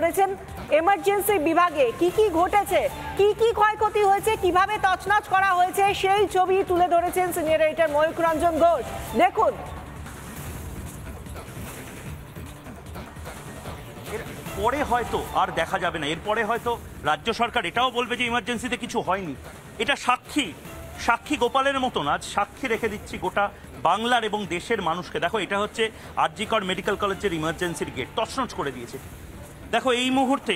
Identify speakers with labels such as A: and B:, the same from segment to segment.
A: করেছেন এমার্জেন্সি বিভাগে কি ঘটেছে, কি ক্ষয়ক্ষতি হয়েছে, কিভাবে তছনছ করা হয়েছে সেই ছবি তুলে ধরেছেন সিনিয়র এডিটর ময়ূখ রঞ্জন ঘোষ। দেখুন,
B: পরে হয়তো আর দেখা যাবে না, এরপরে হয়তো রাজ্য সরকার এটাও বলবে যে ইমার্জেন্সিতে কিছু হয়নি। এটা সাক্ষী গোপালের মতন আজ সাক্ষী রেখে দিচ্ছি গোটা বাংলার এবং দেশের মানুষকে। দেখো, এটা হচ্ছে আর.জি. কর মেডিকেল কলেজের ইমার্জেন্সির গেট, তছনছ করে দিয়েছে। দেখো, এই মুহূর্তে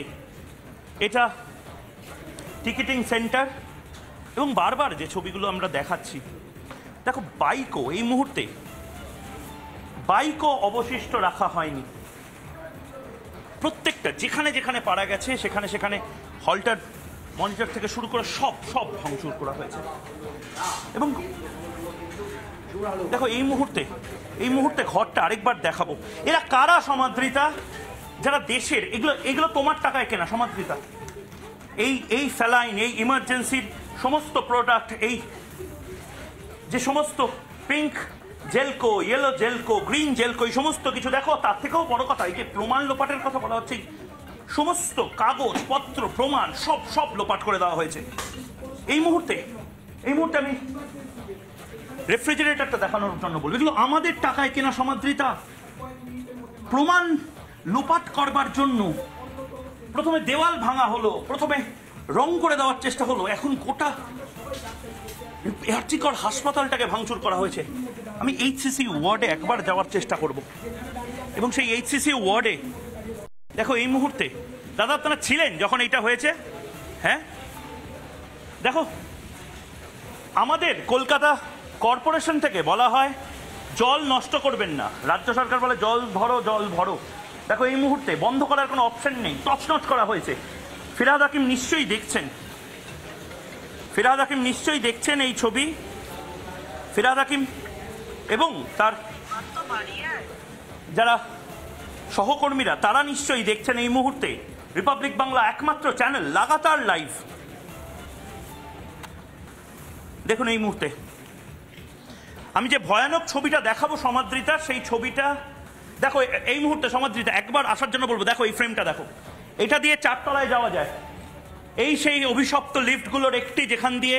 B: এটা টিকিটিং সেন্টার এবং বারবার যে ছবিগুলো আমরা দেখাচ্ছি, দেখো বাইকও এই মুহূর্তে অবশিষ্ট রাখা হয়নি। প্রত্যেকটা যেখানে যেখানে পারা গেছে সেখানে হল্টার মনিটর থেকে শুরু করে সব ভাঙচুর করা হয়েছে। এবং দেখো, এই মুহূর্তে ঘরটা আরেকবার দেখাবো। এরা কারা সমাদৃতা? যারা দেশের এগুলো তোমার টাকায় কেনা সমাদৃতা। এই স্যালাইন, এই ইমার্জেন্সির সমস্ত প্রোডাক্ট, এই যে সমস্ত পিঙ্ক জেলকো, ইয়েলো জেলকো, গ্রিন জেলকো, এই সমস্ত কিছু, দেখো তার থেকেও বড় কথা, এই যে প্রমাণ লোপাটের কথা বলা হচ্ছে, সমস্ত কাগজপত্র প্রমাণ সব লোপাট করে দেওয়া হয়েছে। এই মুহূর্তে আমি রেফ্রিজারেটরটা দেখানোর জন্য বলবো, এগুলো আমাদের টাকায় কেনা সমাদৃতা। প্রমাণ লোপাট করবার জন্য প্রথমে দেওয়াল ভাঙা হলো, প্রথমে রং করে দেওয়ার চেষ্টা হলো, এখন গোটা আর.জি. কর হাসপাতালটাকে ভাঙচুর করা হয়েছে। আমি এইচসিসি ওয়ার্ডে একবার যাওয়ার চেষ্টা করব এবং সেই এইচসিসি ওয়ার্ডে দেখো, এই মুহূর্তে দাদা আপনারা ছিলেন যখন এইটা হয়েছে? হ্যাঁ, দেখো, আমাদের কলকাতা কর্পোরেশন থেকে বলা হয় জল নষ্ট করবেন না, রাজ্য সরকার বলে জল ভরো। দেখো, এই মুহূর্তে বন্ধ করার কোনো অপশন নেই, তছনছ করা হয়েছে। ফিরহাদ হাকিম নিশ্চয়ই দেখছেন এই ছবি। ফিরহাদ হাকিম এবং তার যারা সহকর্মীরা তারা নিশ্চয়ই দেখছেন এই মুহূর্তে রিপাবলিক বাংলা একমাত্র চ্যানেল, লাগাতার লাইভ। দেখুন, এই মুহূর্তে আমি যে ভয়ানক ছবিটা দেখাবো সমাদৃতা, সেই ছবিটা দেখো। এই মুহূর্তে সমাদৃতা একবার আসার জন্য বলবো, দেখো এই ফ্রেমটা দেখো, এটা দিয়ে 4 তলায় যাওয়া যায়। এই সেই অভিশপ্ত লিফটগুলোর একটি, যেখান দিয়ে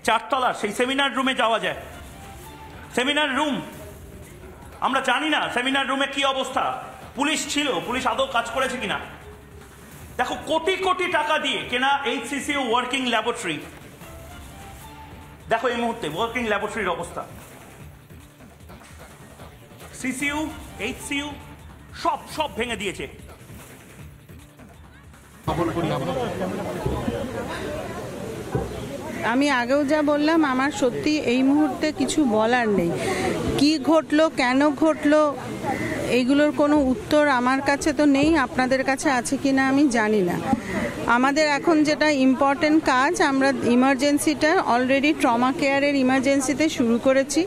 B: 4 তলার সেই সেমিনার রুমে যাওয়া যায়। সেমিনার রুম, আমরা জানি না সেমিনার রুমে কি অবস্থা, পুলিশ ছিল, পুলিশ আদৌ কাজ করেছে কিনা। দেখো, কোটি টাকা দিয়ে কেনা এইচসিসিউ ওয়ার্কিং ল্যাবরেটরি, দেখো এই মুহূর্তে ওয়ার্কিং ল্যাবরেটরির অবস্থা। সিসিইউ, এইচসিইউ সব ভেঙে দিয়েছে।
C: আমি আগেও যা বললাম, আমার সত্যি এই মুহূর্তে কিছু বলার নেই। কি ঘটলো, কেন ঘটলো, এইগুলোর কোনো উত্তর আমার কাছে তো নেই। আপনাদের কাছে আছে কি না আমি জানি না। আমাদের এখন যেটা ইম্পর্টেন্ট কাজ, আমরা ইমার্জেন্সিটা অলরেডি ট্রমা কেয়ারের ইমার্জেন্সিতে শুরু করেছি।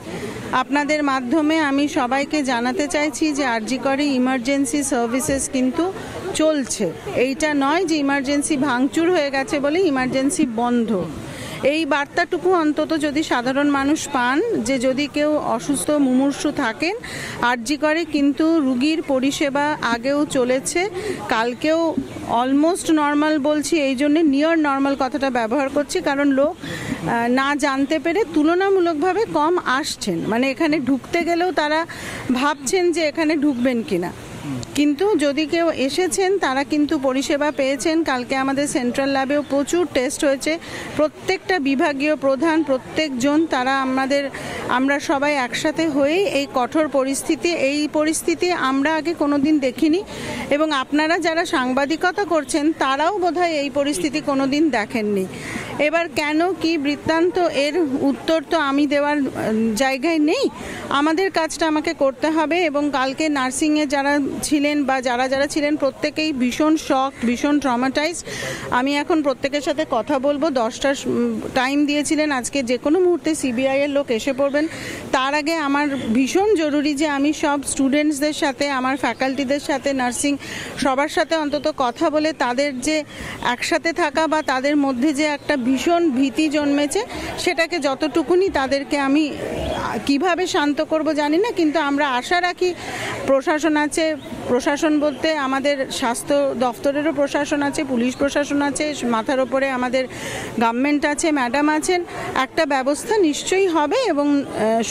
C: আপনাদের মাধ্যমে আমি সবাইকে জানাতে চাইছি যে আর.জি. করে ইমার্জেন্সি সার্ভিসেস কিন্তু চলছে। এইটা নয় যে ইমার্জেন্সি ভাঙচুর হয়ে গেছে বলে ইমার্জেন্সি বন্ধ। এই বার্তাটুকু অন্তত যদি সাধারণ মানুষ পান, যে যদি কেউ অসুস্থ মুমূর্ষু থাকেন, আর.জি. করে কিন্তু রুগীর পরিষেবা আগেও চলেছে, কালকেও অলমোস্ট নর্মাল বলছি এই জন্যে নিয়ার নর্মাল কথাটা ব্যবহার করছি, কারণ লোক না জানতে পেরে তুলনামূলকভাবে কম আসছেন। মানে এখানে ঢুকতে গেলেও তারা ভাবছেন যে এখানে ঢুকবেন কিনা, কিন্তু যদি কেউ এসেছেন তারা কিন্তু পরিষেবা পেয়েছেন। কালকে আমাদের সেন্ট্রাল ল্যাবেও প্রচুর টেস্ট হয়েছে, প্রত্যেকটা বিভাগীয় প্রধান প্রত্যেকজন তারা আমরা সবাই একসাথে হয়েই এই কঠোর পরিস্থিতি আমরা আগে কোনোদিন দেখিনি, এবং আপনারা যারা সাংবাদিকতা করছেন তারাও বোধহয় এই পরিস্থিতি কোনোদিন দেখেননি। এবার কেন কি বৃত্তান্ত, এর উত্তর তো আমি দেওয়ার জায়গায় নেই। আমাদের কাজটা আমাকে করতে হবে, এবং কালকে নার্সিংয়ে যারা ছিলেন বা যারা ছিলেন প্রত্যেকেই ভীষণ শক, ভীষণ ট্রমাটাইজড। আমি এখন প্রত্যেকের সাথে কথা বলবো। 10টার টাইম দিয়েছিলেন, আজকে যে কোনো মুহূর্তে সিবিআই এর লোক এসে পড়বেন। তার আগে আমার ভীষণ জরুরি যে আমি সব স্টুডেন্টসদের সাথে, আমার ফ্যাকাল্টিদের সাথে, নার্সিং সবার সাথে অন্তত কথা বলে তাদের যে একসাথে থাকা বা তাদের মধ্যে যে একটা ভীষণ ভীতি জন্মেছে। সেটাকে যতটুকুনি তাদেরকে আমি কিভাবে শান্ত করব জানি না, কিন্তু আমরা আশা রাখি প্রশাসন আছে, প্রশাসন বলতে আমাদের স্বাস্থ্য দফতরেরও প্রশাসন আছে, পুলিশ প্রশাসন আছে, মাথার ওপরে আমাদের গভর্নমেন্ট আছে, ম্যাডাম আছেন, একটা ব্যবস্থা নিশ্চয়ই হবে এবং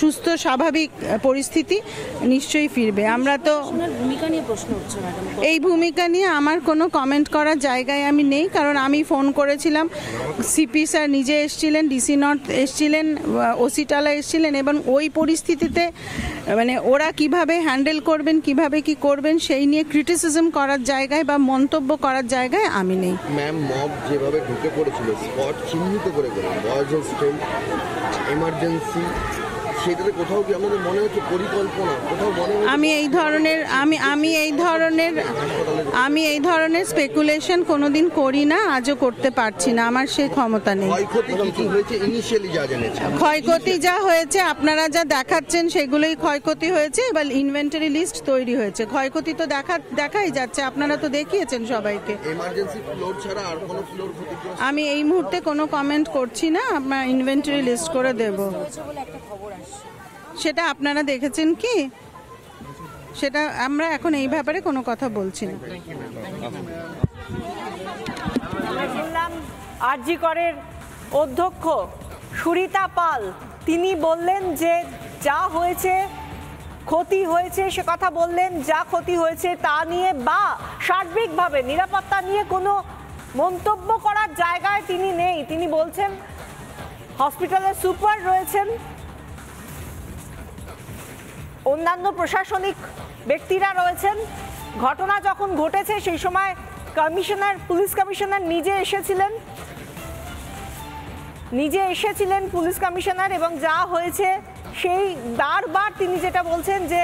C: সুস্থ স্বাভাবিক পরিস্থিতি নিশ্চয়ই ফিরবে। আমরা তো
D: ভূমিকা নিয়ে প্রশ্ন উঠছে ম্যাডাম,
C: এই ভূমিকা নিয়ে আমার কোনো কমেন্ট করার জায়গায় আমি নেই, কারণ আমি ফোন করেছিলাম, সিপি স্যার নিজে এসেছিলেন, ডিসি নর্থ এসেছিলেন, ওসি টালা এসেছিলেন, এবং ওই পরিস্থিতিতে মানে ওরা কিভাবে হ্যান্ডেল করবেন, কিভাবে কি করবেন সেই নিয়ে ক্রিটিসিজম করার জায়গায় বা মন্তব্য করার জায়গায় আমি নেই।
E: ম্যাম, মব যেভাবে ঢুকে পড়েছিল স্পট চিহ্নিত করে বয়েজ হোস্টেল, এমার্জেন্সি, সেটাতে কোথাও কি আমাদের মনে হচ্ছে পরিকল্পনা, কোথাও মনে হচ্ছে
C: আমি এই ধরনের স্পেকুলেশন কোনোদিন করি না, আজও করতে পারছি না, আমার সেই ক্ষমতা নেই।
E: ক্ষয়ক্ষতি কি হয়েছে ইনিশিয়ালি যা জেনেছে?
C: ক্ষয়ক্ষতি যা হয়েছে আপনারা যা দেখাচ্ছেন সেগুলোই ক্ষয়ক্ষতি হয়েছে। এবার ইনভেন্টরি লিস্ট তৈরি হয়েছে, ক্ষয়ক্ষতি তো দেখাই যাচ্ছে, আপনারা তো দেখিয়েছেন সবাইকে।
E: এমার্জেন্সি ফ্লোর ছাড়া আর কোনো ফ্লোর ক্ষতিগ্রস্ত?
C: আমি এই মুহূর্তে কোনো কমেন্ট করছি না, আপনার ইনভেন্টরি লিস্ট করে দেব। সেটা আপনারা দেখেছেন কি? সেটা আমরা এখন এই ব্যাপারে কোনো কথা বলছি না।
A: শুনলাম আরজি করের অধ্যক্ষ সুরিতা পাল, তিনি বললেন যে যা হয়েছে, ক্ষতি হয়েছে সে কথা বললেন, যা ক্ষতি হয়েছে তা নিয়ে বা সার্বিকভাবে নিরাপত্তা নিয়ে কোনো মন্তব্য করার জায়গায় তিনি নেই। তিনি বলছেন হসপিটালের সুপার রয়েছেন, অন্যান্য প্রশাসনিক ব্যক্তিরা রয়েছেন। ঘটনা যখন ঘটেছে সেই সময় পুলিশ কমিশনার নিজে এসেছিলেন পুলিশ কমিশনার, এবং যা হয়েছে সেই বারবার তিনি যেটা বলছেন যে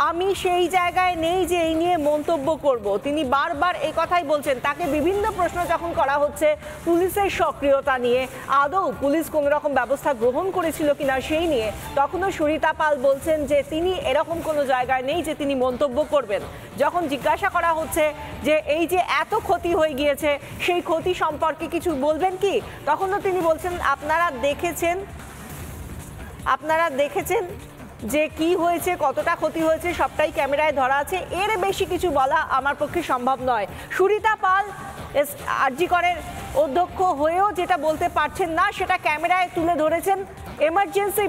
A: আমি সেই জায়গায় নেই যে এই নিয়ে মন্তব্য করব। তিনি বারবার এই কথাই বলছেন। তাকে বিভিন্ন প্রশ্ন যখন করা হচ্ছে পুলিশের সক্রিয়তা নিয়ে, আদৌ পুলিশ কোনো রকম ব্যবস্থা গ্রহণ করেছিল কিনা সেই নিয়ে, তখনও সুরিতা পাল বলছেন যে তিনি এরকম কোনো জায়গায় নেই যে তিনি মন্তব্য করবেন। যখন জিজ্ঞাসা করা হচ্ছে যে এই যে এত ক্ষতি হয়ে গিয়েছে সেই ক্ষতি সম্পর্কে কিছু বলবেন কি, তখনও তিনি বলছেন আপনারা দেখেছেন যে কি হয়েছে, কতটা ক্ষতি হয়েছে সবটাই ক্যামেরায় ধরা আছে, এর বেশি কিছু বলা আমার পক্ষে সম্ভব নয়। সুরিতা পাল আরজি করের অধ্যক্ষ হয়েও যেটা বলতে পারছেন না সেটা ক্যামেরায় তুলে ধরেছেন। এমার্জেন্সি